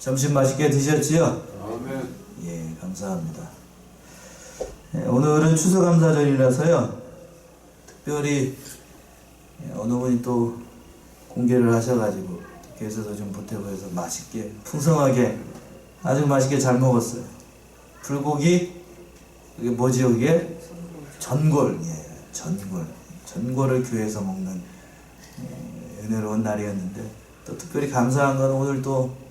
점심 맛있게 드셨지요? 아멘. 예, 감사합니다. 오늘은 추수감사절이라서요. 특별히 어느 분이 또 공개를 하셔가지고 교회에서도 좀 보태고 해서 맛있게 풍성하게 아주 맛있게 잘 먹었어요. 불고기, 이게 뭐지요? 이게 전골. 예, 전골을 교회에서 먹는 은혜로운 날이었는데, 또 특별히 감사한 건 오늘 또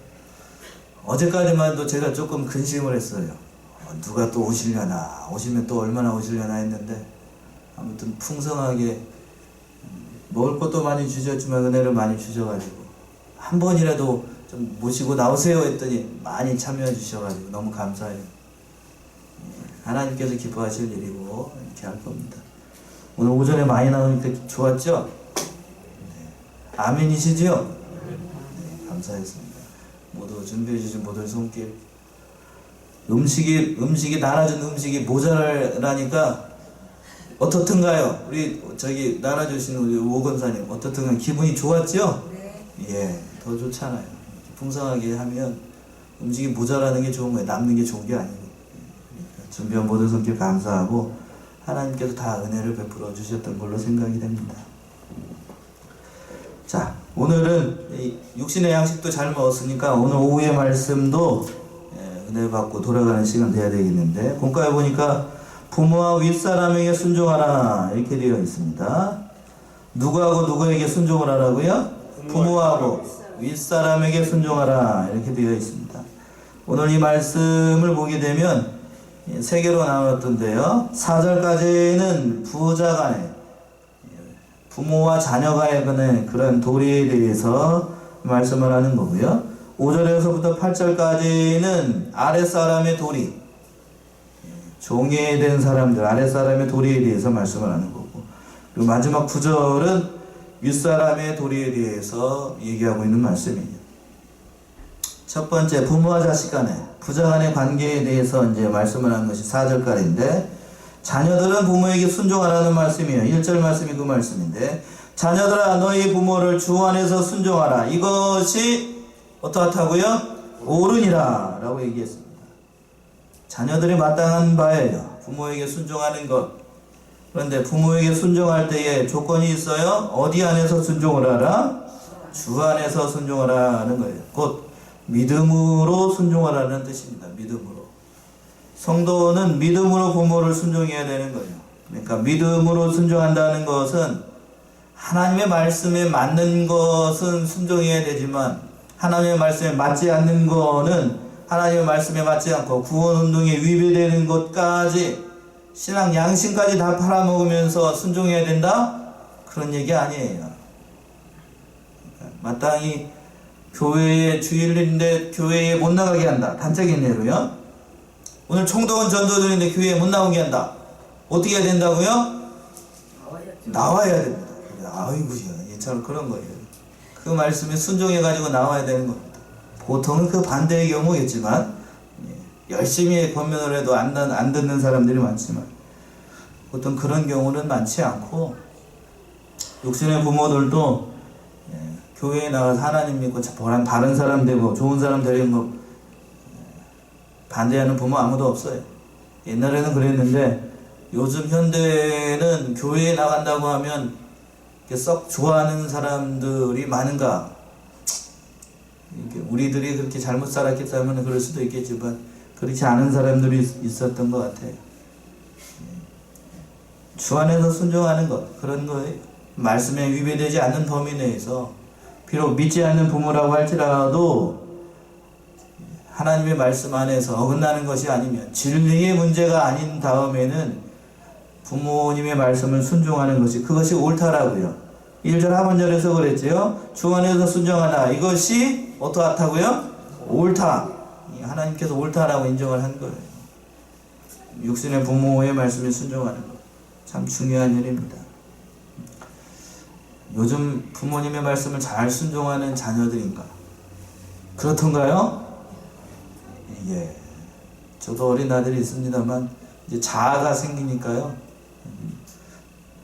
어제까지만 해도 제가 조금 근심을 했어요. 누가 또 오시려나, 오시면 또 얼마나 오시려나 했는데, 아무튼 풍성하게 먹을 것도 많이 주셨지만 은혜를 많이 주셔가지고 한 번이라도 좀 모시고 나오세요 했더니 많이 참여해 주셔가지고 너무 감사해요. 하나님께서 기뻐하실 일이고 이렇게 할 겁니다. 오늘 오전에 많이 나오니까 좋았죠? 네. 아멘이시죠? 네, 감사했습니다. 모두 준비해 주신 모든 손길. 음식이 나눠준 음식이 모자라니까 어떻든가요? 우리 저기 나눠주신 우리 오건사님 어떻든가 기분이 좋았죠? 네. 예, 더 좋잖아요. 풍성하게 하면 음식이 모자라는 게 좋은 거예요. 남는 게 좋은 게 아니고. 그러니까 준비한 모든 손길 감사하고 하나님께서 다 은혜를 베풀어 주셨던 걸로 생각이 됩니다. 자, 오늘은 육신의 양식도 잘 먹었으니까 오늘 오후의 말씀도 은혜 받고 돌아가는 시간 돼야 되겠는데, 본가에 보니까 부모와 윗사람에게 순종하라 이렇게 되어 있습니다. 누구하고 누구에게 순종을 하라고요? 부모하고 윗사람에게 순종하라 이렇게 되어 있습니다. 오늘 이 말씀을 보게 되면 세 개로 나눴던데요. 4절까지는 부자간에 부모와 자녀가의 그런 도리에 대해서 말씀을 하는 거고요. 5절에서부터 8절까지는 아랫사람의 도리, 종예된 사람들, 아랫사람의 도리에 대해서 말씀을 하는 거고, 그리고 마지막 9절은 윗사람의 도리에 대해서 얘기하고 있는 말씀이에요. 첫 번째, 부모와 자식 간의, 부자 간의 관계에 대해서 이제 말씀을 하는 것이 4절까지인데, 자녀들은 부모에게 순종하라는 말씀이에요. 1절 말씀이 그 말씀인데, 자녀들아 너희 부모를 주 안에서 순종하라. 이것이 어떻다고요? 옳으니라 라고 얘기했습니다. 자녀들이 마땅한 바예요. 부모에게 순종하는 것. 그런데 부모에게 순종할 때에 조건이 있어요. 어디 안에서 순종을 하라? 주 안에서 순종을 하는 거예요. 곧 믿음으로 순종하라는 뜻입니다. 믿음으로. 성도는 믿음으로 부모를 순종해야 되는 거예요. 그러니까 믿음으로 순종한다는 것은 하나님의 말씀에 맞는 것은 순종해야 되지만 하나님의 말씀에 맞지 않는 거는 하나님의 말씀에 맞지 않고 구원운동에 위배되는 것까지 신앙 양심까지 다 팔아먹으면서 순종해야 된다? 그런 얘기 아니에요. 마땅히 교회에 주일인데 교회에 못 나가게 한다. 단적인 예로요. 오늘 총동원 전도들인데 교회에 못 나오게 한다. 어떻게 해야 된다고요? 나와야 됩니다. 아이고야, 얘처럼 그런 거예요. 그 말씀에 순종해가지고 나와야 되는 겁니다. 보통은 그 반대의 경우겠지만, 열심히 권면을 해도 안 듣는 사람들이 많지만, 보통 그런 경우는 많지 않고, 육신의 부모들도 교회에 나가서 하나님 믿고 바른 사람 되고 좋은 사람 되는 거 반대하는 부모 아무도 없어요. 옛날에는 그랬는데 요즘 현대는 교회에 나간다고 하면 썩 좋아하는 사람들이 많은가? 우리들이 그렇게 잘못 살았기 때문에 그럴 수도 있겠지만 그렇지 않은 사람들이 있었던 것 같아요. 주 안에서 순종하는 것, 그런 거예요. 말씀에 위배되지 않는 범위 내에서 비록 믿지 않는 부모라고 할지라도 하나님의 말씀 안에서 어긋나는 것이 아니면 진리의 문제가 아닌 다음에는 부모님의 말씀을 순종하는 것이 그것이 옳다라고요. 1절 하반절에서 그랬지요. 주 안에서 순종하라. 이것이 어떠하다고요? 옳다. 하나님께서 옳다라고 인정을 한 거예요. 육신의 부모의 말씀에 순종하는 것. 참 중요한 일입니다. 요즘 부모님의 말씀을 잘 순종하는 자녀들인가? 그렇던가요? 예. 저도 어린 아들이 있습니다만 이제 자아가 생기니까요.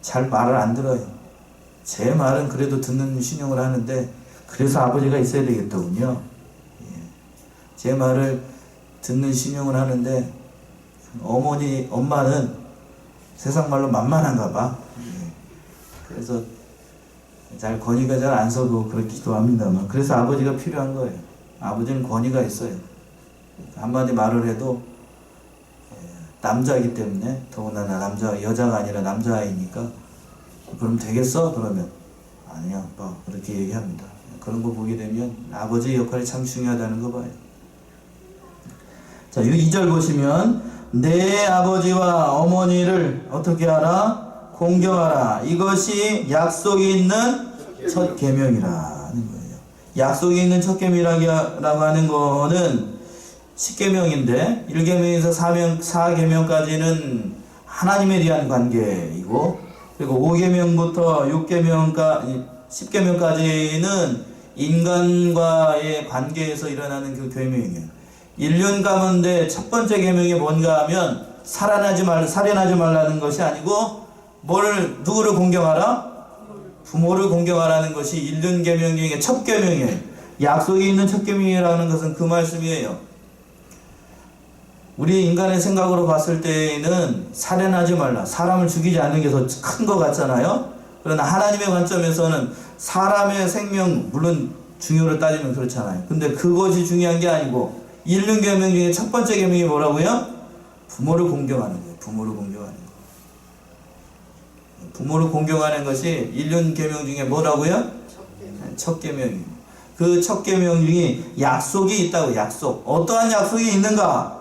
잘 말을 안 들어요. 제 말은 그래도 듣는 신용을 하는데 그래서 아버지가 있어야 되겠더군요. 예. 제 말을 듣는 신용을 하는데 엄마는 세상 말로 만만한가 봐. 그래서 잘 권위가 잘 안 서고 그렇기도 합니다만, 그래서 아버지가 필요한 거예요. 아버지는 권위가 있어요. 한마디 말을 해도 남자이기 때문에, 더군다나 여자가 아니라 남자아이니까 그럼 되겠어? 그러면 아니야 아빠, 그렇게 얘기합니다. 그런 거 보게 되면 아버지의 역할이 참 중요하다는 거 봐요. 자, 2절 보시면 내 아버지와 어머니를 어떻게 하라? 공경하라. 이것이 약속이 있는 첫 계명이라 하는 거예요. 약속이 있는 첫 계명이라고 하는 거는 10계명인데 1계명에서 4계명까지는 하나님에 대한 관계이고, 그리고 5계명부터 10계명까지는 인간과의 관계에서 일어나는 그 계명이에요. 1년 가운데 첫 번째 계명이 뭔가 하면 살인하지 말라는 것이 아니고 누구를 공경하라? 부모를 공경하라는 것이 1년 계명 중에 첫 계명이에요. 약속이 있는 첫 계명이라는 것은 그 말씀이에요. 우리 인간의 생각으로 봤을 때는 살인하지 말라, 사람을 죽이지 않는 게 더 큰 것 같잖아요. 그러나 하나님의 관점에서는 사람의 생명, 물론 중요를 따지면 그렇잖아요. 근데 그것이 중요한 게 아니고 1년 계명 중에 첫 번째 계명이 뭐라고요? 부모를 공경하는 거예요. 부모를 공경하는 거. 부모를 공경하는 것이 1년 계명 중에 뭐라고요? 첫 계명이에요. 그 첫 계명 중에 약속이 있다고. 약속. 어떠한 약속이 있는가?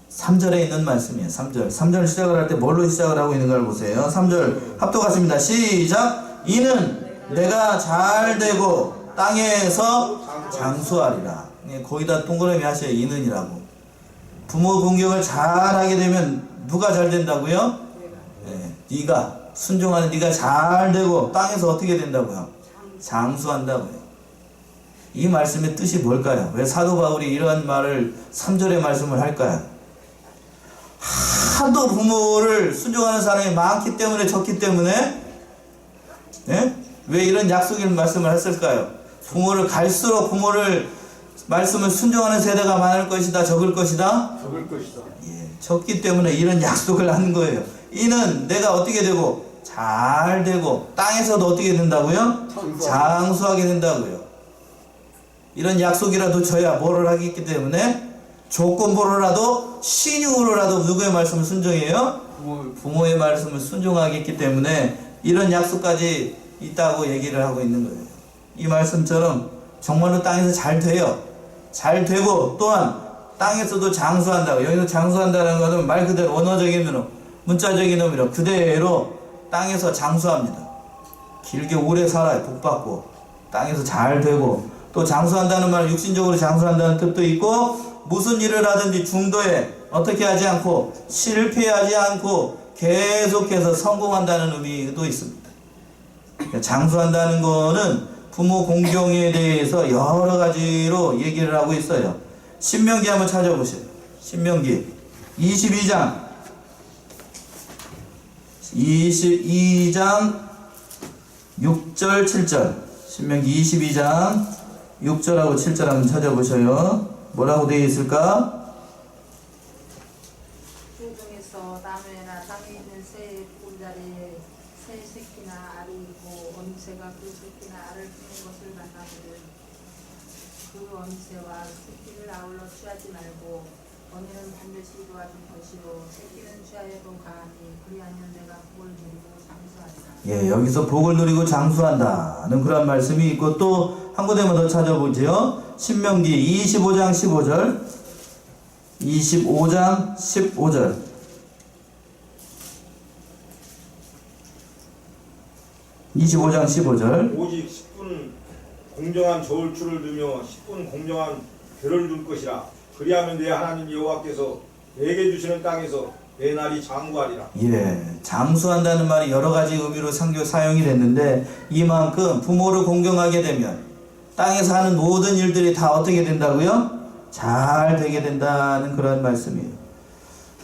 3절에 있는 말씀이에요. 3절 시작을 할 때 뭘로 시작을 하고 있는가를 보세요. 3절 합독하십니다. 시작. 이는 내가 잘 되고 땅에서 장수하리라. 거기다 동그라미 하셔요. 이는이라고. 부모 공경을 잘 하게 되면 누가 잘 된다고요? 네가 순종하는 네가 잘 되고 땅에서 어떻게 된다고요? 장수한다고요. 이 말씀의 뜻이 뭘까요? 왜 사도 바울이 이런 말을 3절의 말씀을 할까요? 하도 부모를 순종하는 사람이 많기 때문에, 적기 때문에, 왜 이런 약속의 말씀을 했을까요? 갈수록 부모를 말씀을 순종하는 세대가 많을 것이다, 적을 것이다? 적을 것이다. 적기 때문에 이런 약속을 하는 거예요. 이는 내가 어떻게 되고 잘 되고 땅에서도 어떻게 된다고요? 장수하게 된다고요. 이런 약속이라도 줘야 뭐를 하기 때문에 조건부로라도 신용으로라도 누구의 말씀을 순종해요? 부모의 말씀을 순종하겠기 때문에 이런 약속까지 있다고 얘기를 하고 있는 거예요. 이 말씀처럼 정말로 땅에서 잘 돼요. 잘 되고 또한 땅에서도 장수한다고. 여기서 장수한다는 것은 말 그대로 언어적인 의미로, 문자적인 의미로 그대로 땅에서 장수합니다. 길게 오래 살아요. 복받고 땅에서 잘 되고, 또 장수한다는 말은 육신적으로 장수한다는 뜻도 있고, 무슨 일을 하든지 중도에 어떻게 하지 않고 실패하지 않고 계속해서 성공한다는 의미도 있습니다. 장수한다는 거는 부모 공경에 대해서 여러 가지로 얘기를 하고 있어요. 신명기 한번 찾아보세요. 신명기 22장 6절 7절. 신명기 22장 6절하고 7절 한번 찾아보셔요. 뭐라고 되어 있을까? 중에서 나무에나 땅에 있는 새 꿀자리에 새 새끼나 알이 있고 언새가 그 새끼나 알을 품는 것을 만나거든 그 언새와 새끼를 아울러 취하지 말고 언니는 반드시 도와준 것이요 새끼는 취하여도 가하니 그리하면 내가 복을 누리고 장수하리라. 여기서 복을 누리고 장수한다는 그런 말씀이 있고, 또 한 군데만 더 찾아보죠. 신명기 25장 15절. 25장 15절. 오직 10분 공정한 저울추를 두며 10분 공정한 별을 둘 것이라. 그리하면 내 하나님 여호와께서 내게 주시는 땅에서 내 날이 장구하리라. 장수한다는 말이 여러 가지 의미로 사용이 됐는데, 이만큼 부모를 공경하게 되면 땅에서 하는 모든 일들이 다 어떻게 된다고요? 잘 되게 된다는 그런 말씀이에요.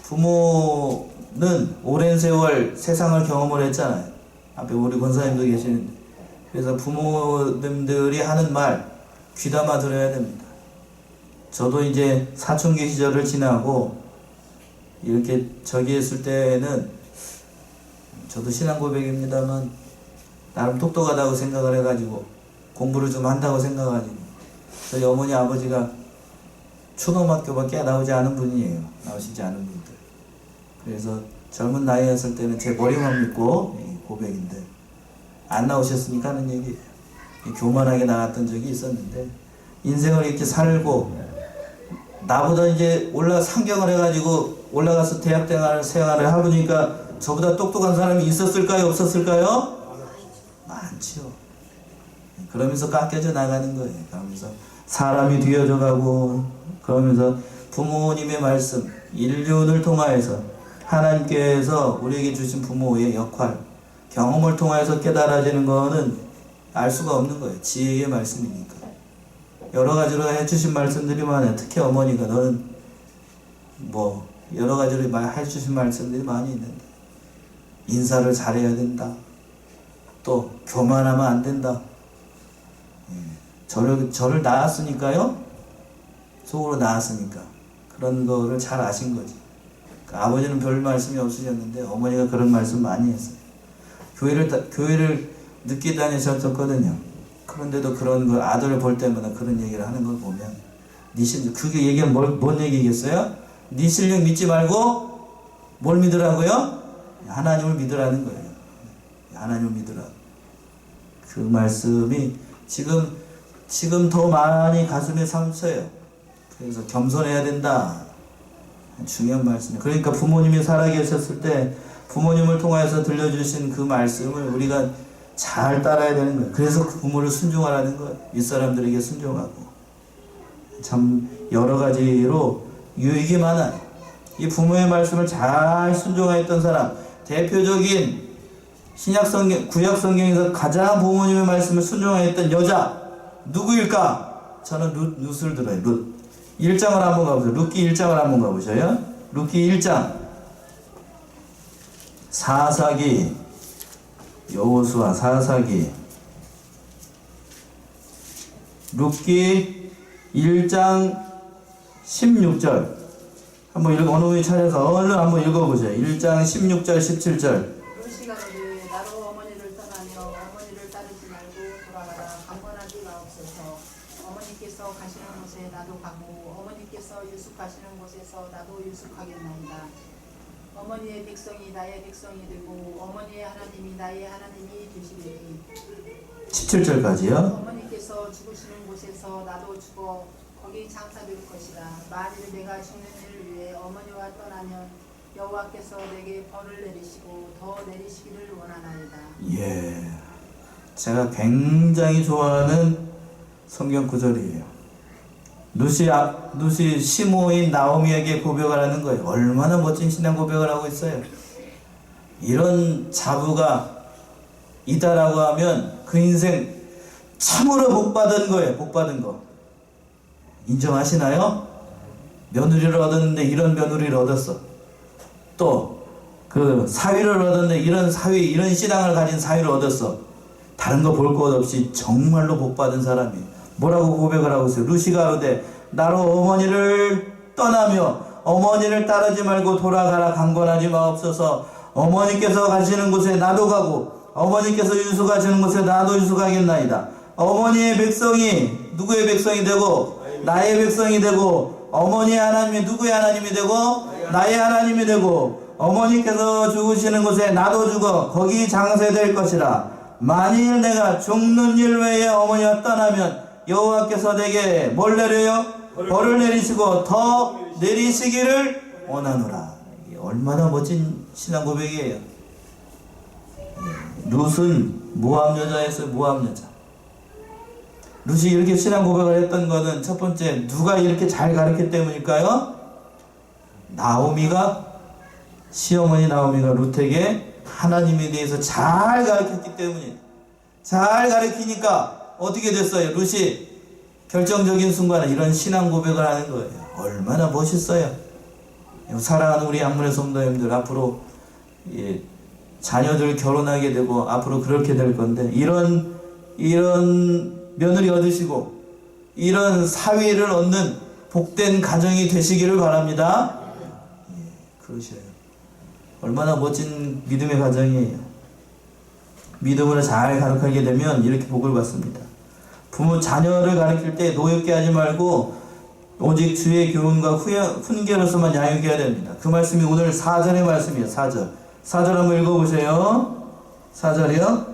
부모는 오랜 세월 세상을 경험을 했잖아요. 앞에 우리 권사님도 계시는데, 그래서 부모님들이 하는 말 귀담아 들어야 됩니다. 저도 이제 사춘기 시절을 지나고 이렇게 저기 했을 때는 저도 신앙 고백입니다만 나름 똑똑하다고 생각을 해가지고 공부를 좀 한다고 생각하지고 저희 어머니 아버지가 초등학교밖에 나오지 않은 분이에요. 나오시지 않은 분들. 그래서 젊은 나이였을 때는 제 머리만 믿고 고백인데 안 나오셨으니까 하는 얘기예요. 교만하게 나갔던 적이 있었는데 인생을 이렇게 살고 나보다 이제 상경을 해가지고 올라가서 대학 생활을 해보니까 저보다 똑똑한 사람이 있었을까요? 없었을까요? 많죠. 그러면서 깎여져 나가는 거예요. 그러면서 사람이 뒤어져 가고 그러면서 부모님의 말씀, 인륜을 통하여서 하나님께서 우리에게 주신 부모의 역할, 경험을 통하여서 깨달아지는 거는 알 수가 없는 거예요. 지혜의 말씀이니까. 여러 가지로 해주신 말씀들이 많아요. 특히 어머니가 너는 여러 가지로 해주신 말씀들이 많이 있는데 인사를 잘해야 된다. 또 교만하면 안 된다. 저를 낳았으니까요. 속으로 낳았으니까 그런 거를 잘 아신 거지. 그러니까 아버지는 별 말씀이 없으셨는데 어머니가 그런 말씀 많이 했어요. 교회를 늦게 다니셨었거든요. 그런데도 그런 걸 아들을 볼 때마다 그런 얘기를 하는 걸 보면 그게 얘기는 뭔 얘기겠어요? 네 실력 믿지 말고 뭘 믿으라고요? 하나님을 믿으라는 거예요. 하나님을 믿으라. 그 말씀이 지금 더 많이 가슴에 삼쳐요. 그래서 겸손해야 된다. 중요한 말씀이에요. 그러니까 부모님이 살아계셨을 때 부모님을 통해서 들려주신 그 말씀을 우리가 잘 따라야 되는 거예요. 그래서 그 부모를 순종하라는 거예요. 윗사람들에게 순종하고. 참 여러 가지로 유익이 많아요. 이 부모의 말씀을 잘 순종하였던 사람, 대표적인 구약 성경에서 가장 부모님의 말씀을 순종하였던 여자 누구일까? 저는 룻을 들어요. 룻. 1장을 한번 가보세요. 룻기 1장을 한번 가보셔요. 룻기 1장. 사사기, 여호수아, 사사기. 룻기 1장 16절. 한번 어느 분이 찾아서 얼른 한번 읽어보세요. 1장 16절, 17절. 루시가 너를 나로 어머니를 떠나며 어머니를 따르지 말고 돌아가라. 강권하지 마옵소서. 어머니께서 가시는 곳에 나도 가고 어머니께서 유숙하시는 곳에서 나도 유숙하겠나이다. 어머니의 백성이 나의 백성이 되고 어머니의 하나님이 나의 하나님이 되시리니 17절까지요. 어머니께서 죽으시는 곳에서 나도 죽어 거기 장사될 것이라. 만일 내가 죽는 일을 위해 어머니와 떠나면 여호와께서 내게 벌을 내리시고 더 내리시기를 원하나이다. 예, 제가 굉장히 좋아하는 성경 구절이에요. 룻이 시모인 나오미에게 고백을 하는 거예요. 얼마나 멋진 신앙 고백을 하고 있어요. 이런 자부가 있다라고 하면 그 인생 참으로 복받은 거예요. 복받은 거. 인정하시나요? 며느리를 얻었는데 이런 며느리를 얻었어. 또 그 사위를 얻었는데 이런 신앙을 가진 사위를 얻었어. 다른 거 볼 것 없이 정말로 복받은 사람이에요. 뭐라고 고백을 하고 있어요? 룻이 가로되 나로 어머니를 떠나며 어머니를 따르지 말고 돌아가라. 강권하지 마옵소서. 어머니께서 가시는 곳에 나도 가고 어머니께서 유숙하시는 곳에 나도 유숙하겠나이다. 어머니의 백성이 누구의 백성이 되고 나의 백성이 되고 어머니의 하나님이 누구의 하나님이 되고 나의 하나님이 되고 어머니께서 죽으시는 곳에 나도 죽어 거기 장세될 것이라. 만일 내가 죽는 일 외에 어머니와 떠나면 여호와께서 내게 뭘 내려요? 벌을 내리시고 더 내리시기를 원하노라. 얼마나 멋진 신앙 고백이에요. 룻은 모압 여자였어요. 모압 여자. 룻이 이렇게 신앙 고백을 했던 거는 첫 번째 누가 이렇게 잘 가르쳤기 때문일까요? 시어머니 나오미가 룻에게 하나님에 대해서 잘 가르쳤기 때문이에요. 잘 가르치니까 어떻게 됐어요? 룻이 결정적인 순간에 이런 신앙 고백을 하는 거예요. 얼마나 멋있어요. 사랑하는 우리 양문의 성도님들, 앞으로 자녀들 결혼하게 되고 앞으로 그렇게 될 건데 이런 며느리 얻으시고 이런 사위를 얻는 복된 가정이 되시기를 바랍니다. 그러셔요. 얼마나 멋진 믿음의 가정이에요. 믿음으로 잘 가르치게 되면 이렇게 복을 받습니다. 부모 자녀를 가르칠 때 노엽게 하지 말고 오직 주의 교훈과 훈계로서만 양육해야 됩니다. 그 말씀이 오늘 4절의 말씀이에요. 4절. 4절 한번 읽어보세요. 4절이요.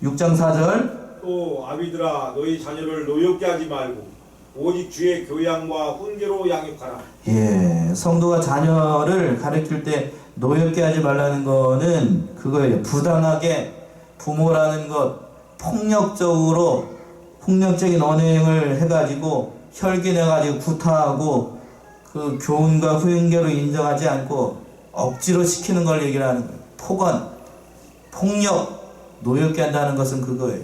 6장 4절. 또 아비들아 너희 자녀를 노엽게 하지 말고 오직 주의 교양과 훈계로 양육하라. 예, 성도가 자녀를 가르칠 때 노엽게 하지 말라는 거는 그거예요. 부당하게 부모라는 것 폭력적인 언행을 해가지고 혈기내가지고 구타하고 그 교훈과 훈계로 인정하지 않고 억지로 시키는 걸 얘기를 하는 거예요. 폭언, 폭력, 노엽게 한다는 것은 그거예요.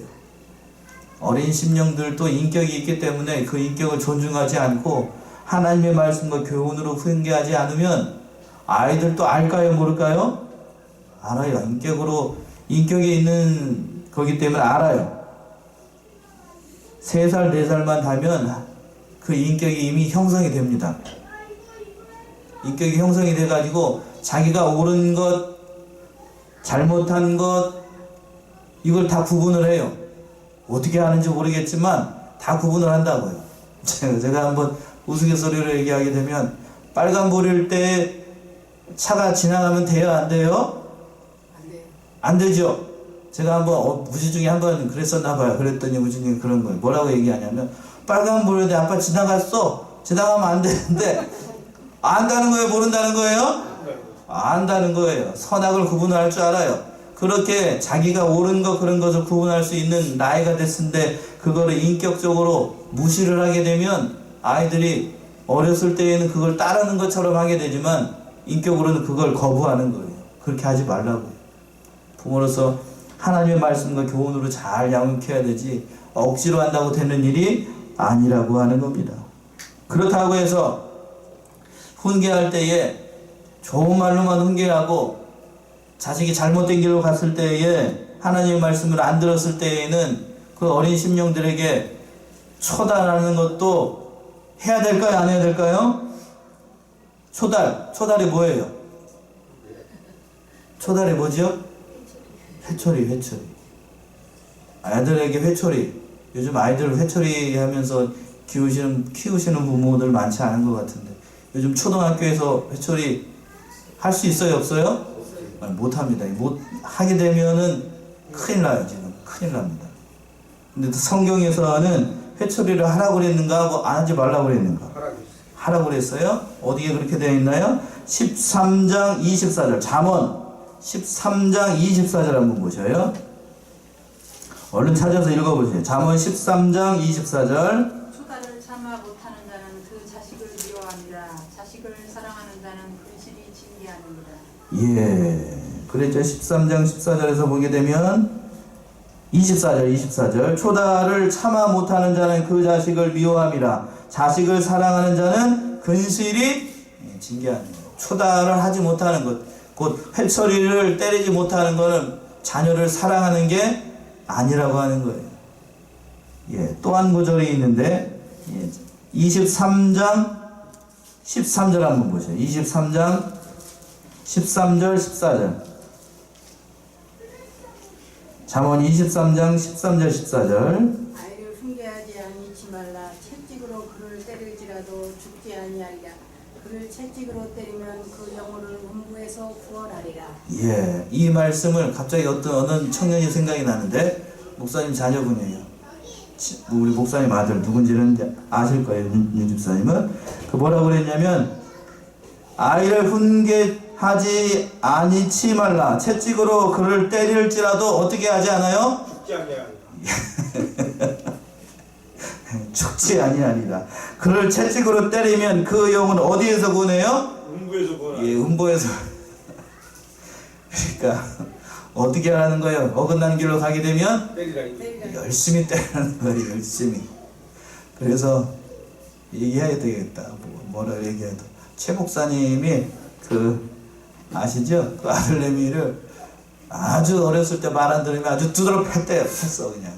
어린 심령들도 인격이 있기 때문에 그 인격을 존중하지 않고 하나님의 말씀과 교훈으로 훈계하지 않으면 아이들도 알까요? 모를까요? 알아요. 인격이 있는 거기 때문에 알아요. 3살, 4살만 되면 그 인격이 이미 형성이 됩니다. 인격이 형성이 돼가지고 자기가 옳은 것, 잘못한 것, 이걸 다 구분을 해요. 어떻게 하는지 모르겠지만 다 구분을 한다고요. 제가 한번 우스갯소리로 얘기하게 되면 빨간불일 때 차가 지나가면 돼요? 안 돼요? 안 돼요. 안 되죠. 제가 한번 무시 중에 한번 그랬었나 봐요. 그랬더니 무시 중에 그런 거예요. 뭐라고 얘기하냐면 빨간불일 때 아빠 지나갔어. 지나가면 안 되는데 안다는 거예요? 모른다는 거예요? 안다는 거예요. 선악을 구분할 줄 알아요. 그렇게 자기가 옳은 것 그런 것을 구분할 수 있는 나이가 됐는데 그거를 인격적으로 무시를 하게 되면 아이들이 어렸을 때에는 그걸 따르는 것처럼 하게 되지만 인격으로는 그걸 거부하는 거예요. 그렇게 하지 말라고요. 부모로서 하나님의 말씀과 교훈으로 잘 양육해야 되지 억지로 한다고 되는 일이 아니라고 하는 겁니다. 그렇다고 해서 훈계할 때에 좋은 말로만 훈계하고 자식이 잘못된 길로 갔을 때에 하나님의 말씀을 안 들었을 때에는 그 어린 심령들에게 초달하는 것도 해야 될까요? 안 해야 될까요? 초달이 뭐예요? 초달이 뭐죠? 회초리. 아이들에게 회초리. 요즘 아이들 회초리 하면서 키우시는 부모들 많지 않은 것 같은데 요즘 초등학교에서 회초리 할 수 있어요? 없어요? 못합니다. 못 하게 되면은 큰일 나요. 지금 큰일 납니다. 근데 성경에서는 회초리를 하라고 그랬는가 하고 안 하지 말라고 그랬는가? 하라고 그랬어요. 어디에 그렇게 되어 있나요? 13장 24절 잠언 13장 24절 한번 보셔요. 얼른 찾아서 읽어보세요. 잠언 13장 24절. 초다를 참아 못하는 자는 그 자식을 미워합니다. 자식을 사랑하는 자는 근실이 징계합니다. 예, 그랬죠. 13장 14절에서 보게 되면 24절 초다를 참아 못하는 자는 그 자식을 미워함이라. 자식을 사랑하는 자는 근실이 징계합니다. 초다를 하지 못하는 것, 곧 회초리를 때리지 못하는 것은 자녀를 사랑하는 게 아니라고 하는 거예요. 예, 또 한 구절이 있는데 23장 13절 한번 보세요. 23장 13절 14절 잠언 23장 13절 14절 아이를 훈계하지 아니치 말라. 채찍으로 그를 때릴지라도 죽지 아니하리라. 그를 채찍으로 때리면 그 영혼을 음부에서 구원하리라. 예, 이 말씀을 갑자기 어느 청년이 생각이 나는데 목사님 자녀분이에요. 우리 목사님 아들 누군지는 아실 거예요. 윤 집사님은 그 뭐라고 그랬냐면 아이를 훈계하지 아니치 말라. 채찍으로 그를 때릴지라도 어떻게 하지 않아요? 죽지 아니하리라. 죽지 아니하리라. 그를 채찍으로 때리면 그 영은 어디에서 구원해요? 음부에서 구원하리라. 예, 음보에서. 그러니까 어떻게 하라는 거예요? 어긋난 길로 가게 되면 때리라. 열심히 때리는 거예요. 열심히. 그래서 얘기해야 되겠다. 뭐라 얘기해도 최 목사님이 아시죠? 그 아들내미를 아주 어렸을 때 말 안 들으면 아주 두드러 팼대요. 팼어 그냥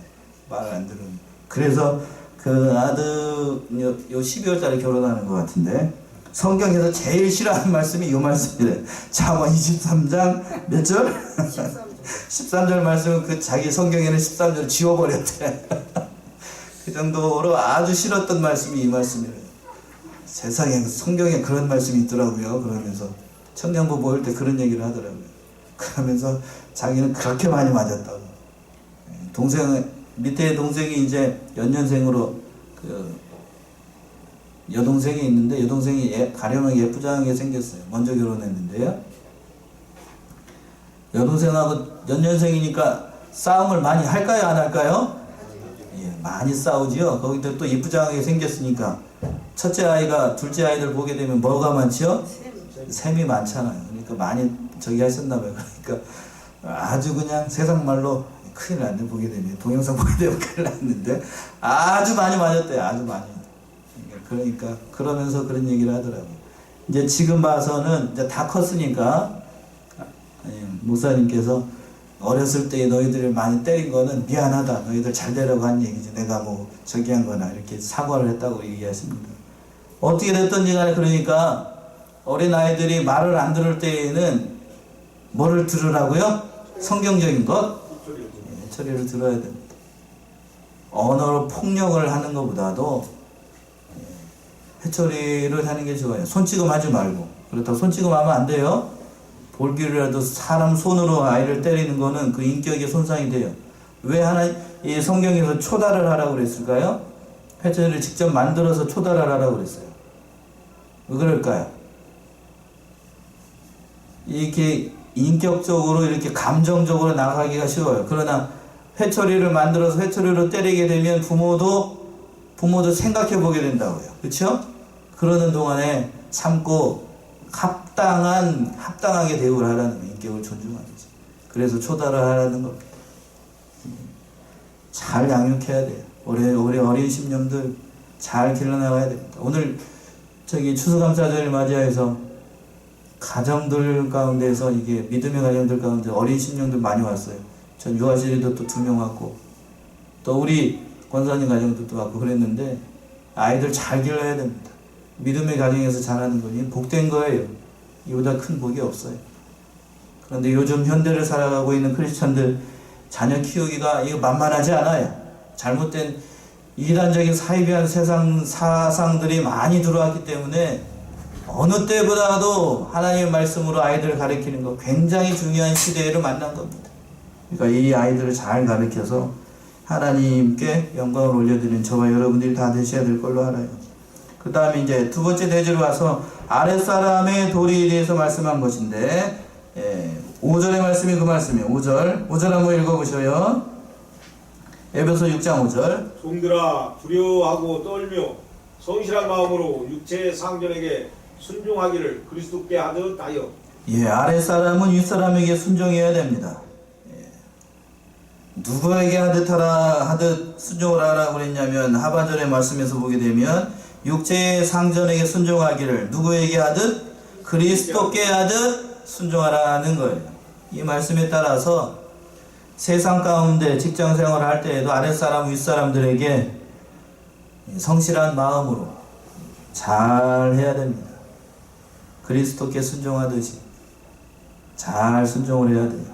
말 안 들으면. 그래서 그 아들 요 12월 달에 결혼하는 것 같은데 성경에서 제일 싫어하는 말씀이 이 말씀이래. 잠언 23장 몇 절? 13절 말씀은 그 자기 성경에는 13절 지워버렸대. 그 정도로 아주 싫었던 말씀이 이 말씀이래요. 세상에 성경에 그런 말씀이 있더라고요. 그러면서 청년부 모일 때 그런 얘기를 하더라고요. 그러면서 자기는 그렇게 많이 맞았다고. 밑에 동생이 이제 연년생으로 그 여동생이 있는데 여동생이 가려면 예쁘장하게 생겼어요. 먼저 결혼했는데요. 여동생하고 연년생이니까 싸움을 많이 할까요? 안 할까요? 예, 많이 싸우지요. 거기다 또 예쁘장하게 생겼으니까 첫째 아이가 둘째 아이들 보게 되면 뭐가 많지요? 셈이 많잖아요. 그러니까 많이 저기 하셨나봐요. 그러니까 아주 그냥 세상 말로 큰일 났네. 보게 되면 동영상 보게 되면 큰일 났는데 아주 많이 맞았대요. 아주 많이. 그러니까 그러면서 그런 얘기를 하더라고요. 이제 지금 봐서는 이제 다 컸으니까 목사님께서 어렸을 때 너희들을 많이 때린 거는 미안하다. 너희들 잘 되라고 한 얘기지. 내가 뭐 저기 한 거나 이렇게 사과를 했다고 얘기하십니다. 어떻게 됐든지 간에 그러니까 어린 아이들이 말을 안 들을 때에는 뭐를 들으라고요? 성경적인 것? 처리를 들어야 됩니다. 언어로 폭력을 하는 것보다도 회초리를 하는 게 좋아요. 손찌검 하지 말고. 그렇다고 손찌검 하면 안 돼요. 볼기라도 사람 손으로 아이를 때리는 거는 그 인격에 손상이 돼요. 왜 이 성경에서 초달을 하라고 그랬을까요? 회초리를 직접 만들어서 초달을 하라고 그랬어요. 왜 그럴까요? 이렇게 인격적으로 이렇게 감정적으로 나가기가 쉬워요. 그러나 회초리를 만들어서 회초리로 때리게 되면 부모도 생각해 보게 된다고요. 그렇죠? 그러는 동안에 참고 합당하게 대우를 하라는 거예요. 인격을 존중하는 거죠. 그래서 초달을 하라는 겁니다. 잘 양육해야 돼요. 우리 어린 심령들 잘 길러나가야 됩니다. 오늘 추수감사절을 맞이해서 가정들 가운데서 이게 믿음의 가정들 가운데 어린 심령들 많이 왔어요. 전 유아실에도 또 2명 왔고 또 우리 권사님 가정들도 왔고 그랬는데 아이들 잘 길러야 됩니다. 믿음의 가정에서 자라는 거니 복된 거예요. 이보다 큰 복이 없어요. 그런데 요즘 현대를 살아가고 있는 크리스천들 자녀 키우기가 이거 만만하지 않아요. 잘못된 이단적인 사이비한 세상 사상들이 많이 들어왔기 때문에 어느 때보다도 하나님의 말씀으로 아이들을 가르치는 거 굉장히 중요한 시대를 만난 겁니다. 그러니까 이 아이들을 잘 가르쳐서 하나님께 영광을 올려드리는 저와 여러분들이 다 되셔야 될 걸로 알아요. 그 다음에 이제 두 번째 대제로 와서 아랫사람의 도리에 대해서 말씀한 것인데 5절의 말씀이 그 말씀이에요. 5절 한번 읽어보셔요. 에베소 6장 5절. 종들아 두려워하고 떨며 성실한 마음으로 육체의 상전에게 순종하기를 그리스도께 하듯 하여. 아랫사람은 윗사람에게 순종해야 됩니다. 누구에게 하듯 순종을 하라고 그랬냐면 하반절의 말씀에서 보게 되면 육체의 상전에게 순종하기를 누구에게 하듯 그리스도께 하듯 순종하라는 거예요. 이 말씀에 따라서 세상 가운데 직장 생활을 할 때에도 아랫사람 윗사람들에게 성실한 마음으로 잘 해야 됩니다. 그리스도께 순종하듯이 잘 순종을 해야 돼요.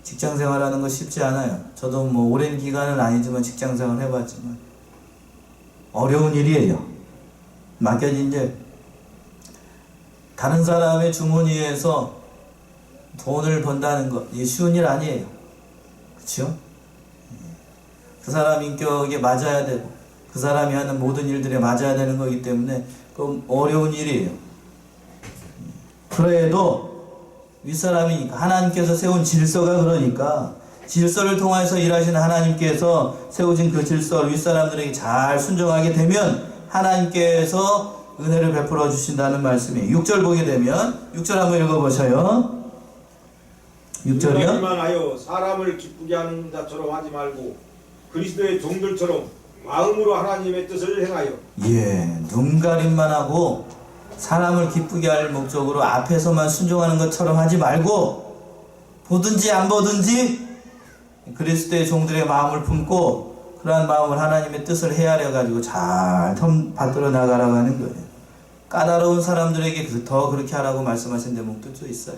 직장 생활하는 거 쉽지 않아요. 저도 뭐 오랜 기간은 아니지만 직장 생활 해봤지만 어려운 일이에요. 맡겨진 일. 다른 사람의 주머니에서 돈을 번다는 거 이게 쉬운 일 아니에요. 그렇죠? 그 사람 인격에 맞아야 되고 그 사람이 하는 모든 일들에 맞아야 되는 거기 때문에 그 어려운 일이에요. 그래도 윗사람이니까 하나님께서 세운 질서가 그러니까 질서를 통해서 일하시는 하나님께서 세우신 그 질서를 윗사람들에게 잘 순종하게 되면 하나님께서 은혜를 베풀어 주신다는 말씀이에요. 6절 보게 되면 6절 한번 읽어보셔요. 6절이요? 눈가리만 하여 사람을 기쁘게 하는 자처럼 하지 말고 그리스도의 종들처럼 마음으로 하나님의 뜻을 행하여. 눈가림만 하고 사람을 기쁘게 할 목적으로 앞에서만 순종하는 것처럼 하지 말고 보든지 안 보든지 그리스도의 종들의 마음을 품고 그러한 마음을 하나님의 뜻을 헤아려 가지고 잘 받들어 나가라고 하는 거예요. 까다로운 사람들에게 더 그렇게 하라고 말씀하신 대목도 있어요.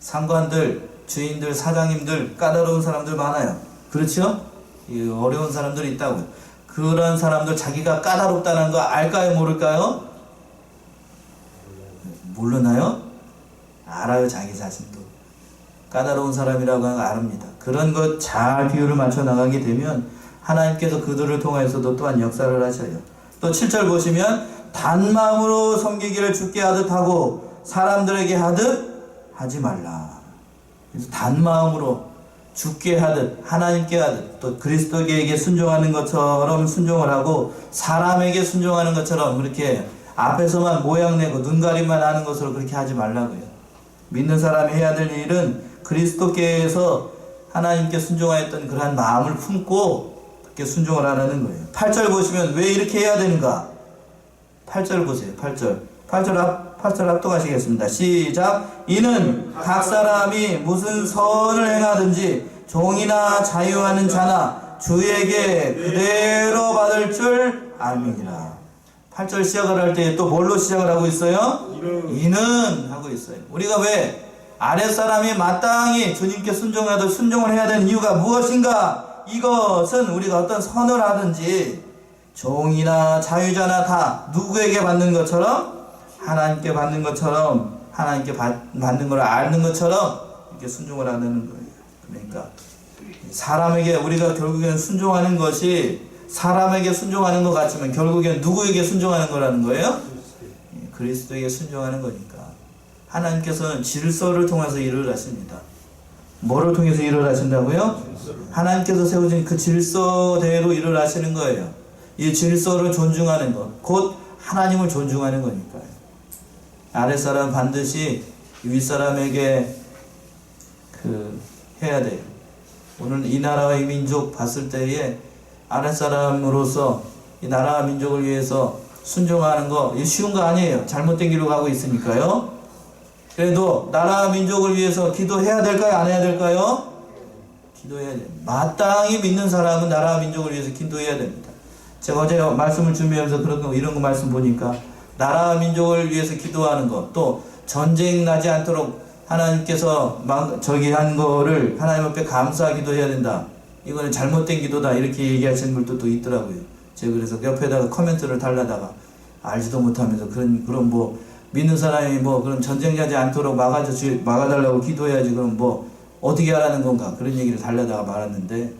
상관들, 주인들, 사장님들 까다로운 사람들 많아요. 그렇죠? 어려운 사람들이 있다고요. 그런 사람들 자기가 까다롭다는 거 알까요? 모를까요? 모르나요? 알아요. 자기 자신도 까다로운 사람이라고 하는 거 압니다. 그런 것 잘 비율을 맞춰 나가게 되면 하나님께서 그들을 통해서도 또한 역사를 하셔요. 또 7절 보시면 단마음으로 섬기기를 주께 하듯 하고 사람들에게 하듯 하지 말라. 그래서 단마음으로 주께 하듯 하나님께 하듯 또 그리스도에게 순종하는 것처럼 순종을 하고 사람에게 순종하는 것처럼 그렇게 앞에서만 모양내고 눈가림만 하는 것으로 그렇게 하지 말라고요. 믿는 사람이 해야 될 일은 그리스도께서 하나님께 순종하였던 그러한 마음을 품고 그렇게 순종을 하라는 거예요. 8절 보시면 왜 이렇게 해야 되는가? 8절 보세요. 8절 합독하시겠습니다. 시작. 이는 각 사람이 무슨 선을 행하든지 종이나 자유하는 자나 주에게 그대로 받을 줄 알미니라. 8절 시작을 할 때 또 뭘로 시작을 하고 있어요? 이는 하고 있어요. 우리가 왜 아랫사람이 마땅히 주님께 순종을 해야 되는 이유가 무엇인가? 이것은 우리가 어떤 선을 하든지 종이나 자유자나 다 누구에게 받는 것처럼 하나님께 받는 것처럼 하나님께 받는 걸 아는 것처럼 이렇게 순종을 하는 거예요. 그러니까 사람에게 우리가 결국에는 순종하는 것이 사람에게 순종하는 것 같지만 결국엔 누구에게 순종하는 거라는 거예요? 그리스도에게 순종하는 거니까. 하나님께서는 질서를 통해서 일을 하십니다. 뭐를 통해서 일을 하신다고요? 하나님께서 세우신 그 질서대로 일을 하시는 거예요. 이 질서를 존중하는 것, 곧 하나님을 존중하는 거니까요. 아랫사람 반드시 윗사람에게 해야 돼요. 오늘 이 나라와 이 민족 봤을 때에 아랫사람으로서 이 나라와 민족을 위해서 순종하는 거 쉬운 거 아니에요. 잘못된 길로 가고 있으니까요. 그래도 나라와 민족을 위해서 기도해야 될까요? 안 해야 될까요? 기도해야 돼요. 마땅히 믿는 사람은 나라와 민족을 위해서 기도해야 됩니다. 제가 어제 말씀을 준비하면서 이런 거 말씀 보니까 나라와 민족을 위해서 기도하는 것, 또 전쟁 나지 않도록 하나님께서 한 거를 하나님 앞에 감사 기도해야 된다. 이거는 잘못된 기도다. 이렇게 얘기하시는 분도 또 있더라고요. 제가 그래서 옆에다가 코멘트를 달라다가 알지도 못하면서 그럼 뭐 믿는 사람이 뭐 그럼 전쟁 나지 않도록 막아달라고 기도해야지 그럼 뭐 어떻게 하라는 건가 그런 얘기를 달라다가 말았는데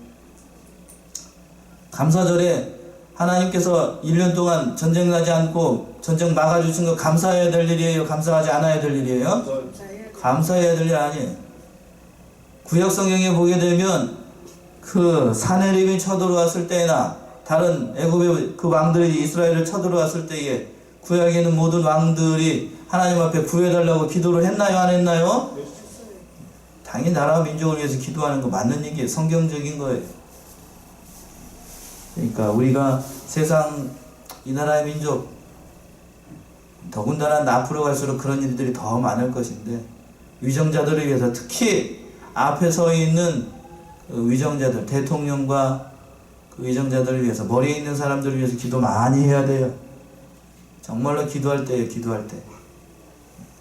감사절에 하나님께서 1년 동안 전쟁 나지 않고 전쟁 막아주신 거 감사해야 될 일이에요? 감사하지 않아야 될 일이에요? 감사해야 될 일 아니에요. 구약 성경에 보게 되면 그 사내립이 쳐들어왔을 때나 다른 애굽의 그 왕들이 이스라엘을 쳐들어왔을 때에 구약에는 모든 왕들이 하나님 앞에 구해달라고 기도를 했나요? 안 했나요? 당연히 나라와 민족을 위해서 기도하는 거 맞는 얘기예요. 성경적인 거예요. 그러니까 우리가 세상 이 나라의 민족 더군다나 앞으로 갈수록 그런 일들이 더 많을 것인데 위정자들을 위해서 특히 앞에 서 있는 그 위정자들 대통령과 그 위정자들을 위해서 머리에 있는 사람들을 위해서 기도 많이 해야 돼요. 정말로 기도할 때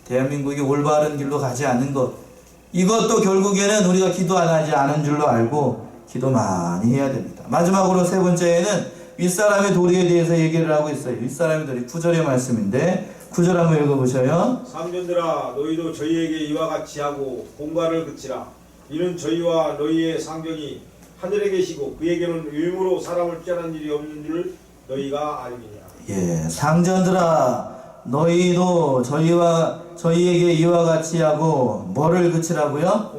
대한민국이 올바른 길로 가지 않는 것 이것도 결국에는 우리가 기도 안 하지 않은 줄로 알고 기도 많이 해야 됩니다. 마지막으로 세 번째에는 윗사람의 도리에 대해서 얘기를 하고 있어요. 윗사람의 도리 9절의 말씀인데 9절 한번 읽어보셔요. 상전들아 너희도 저희에게 이와 같이 하고 공갈을 그치라. 이는 저희와 너희의 상경이 하늘에 계시고 그에게는 의무로 사람을 피하는 일이 없는 줄 너희가 알미니라. 예, 상전들아 너희도 저희에게 이와 같이 하고 뭐를 그치라고요?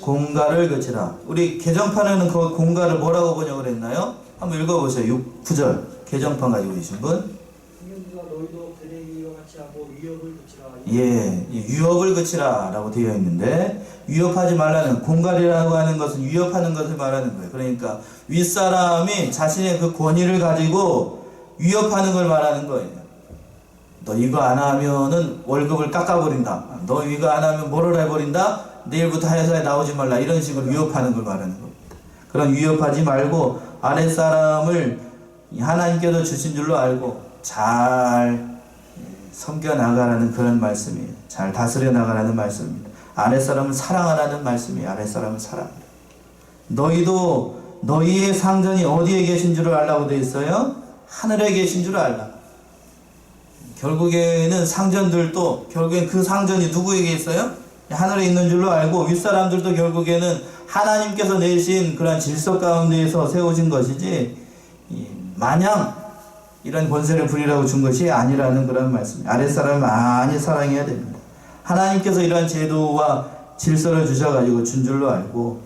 공갈을 그치라. 우리 개정판에는 그 공갈을 뭐라고 번역을 했나요? 한번 읽어보세요. 9절 개정판 가지고 계신 분. 너희도 그들에게 이와 같이 하고 위협을 그치라. 예, 위협을 그치라 라고 되어 있는데 위협하지 말라는 공갈이라고 하는 것은 위협하는 것을 말하는 거예요. 그러니까 윗사람이 자신의 그 권위를 가지고 위협하는 걸 말하는 거예요. 너 이거 안 하면은 월급을 깎아버린다. 너 이거 안 하면 뭐를 해버린다. 내일부터 회사에 나오지 말라. 이런 식으로 위협하는 걸 말하는 겁니다. 그런 위협하지 말고 아랫사람을 하나님께서 주신 줄로 알고 잘 섬겨 나가라는 그런 말씀이에요. 잘 다스려 나가라는 말씀입니다. 아랫사람을 사랑하라는 말씀이에요. 아랫사람을 사랑하라. 너희도 너희의 상전이 어디에 계신 줄을 알라고 되어 있어요? 하늘에 계신 줄을 알라. 결국에는 상전들도 결국엔 그 상전이 누구에게 있어요? 하늘에 있는 줄로 알고 윗사람들도 결국에는 하나님께서 내신 그런 질서 가운데에서 세워진 것이지 마냥 이런 권세를 부리라고 준 것이 아니라는 그런 말씀입니다. 아랫사람을 많이 사랑해야 됩니다. 하나님께서 이러한 제도와 질서를 주셔가지고 준 줄로 알고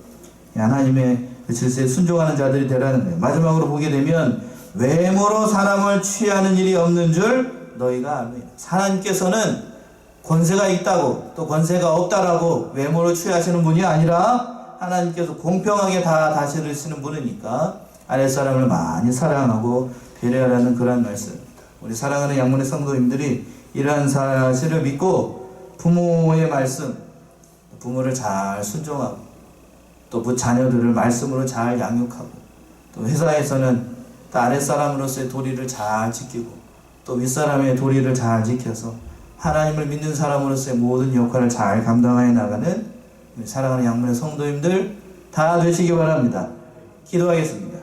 하나님의 그 질서에 순종하는 자들이 되라는 거예요. 마지막으로 보게 되면 외모로 사람을 취하는 일이 없는 줄 너희가 압니다. 하나님께서는 권세가 있다고 또 권세가 없다라고 외모로 취하시는 분이 아니라 하나님께서 공평하게 다 다스리시는 분이니까 아랫사람을 많이 사랑하고 배려하라는 그런 말씀입니다. 우리 사랑하는 양문의 성도님들이 이러한 사실을 믿고 부모의 말씀, 부모를 잘 순종하고 또 자녀들을 말씀으로 잘 양육하고 또 회사에서는 또 아랫사람으로서의 도리를 잘 지키고 또 윗사람의 도리를 잘 지켜서 하나님을 믿는 사람으로서의 모든 역할을 잘 감당하여 나가는 우리 사랑하는 양문의 성도님들 다 되시기 바랍니다. 기도하겠습니다.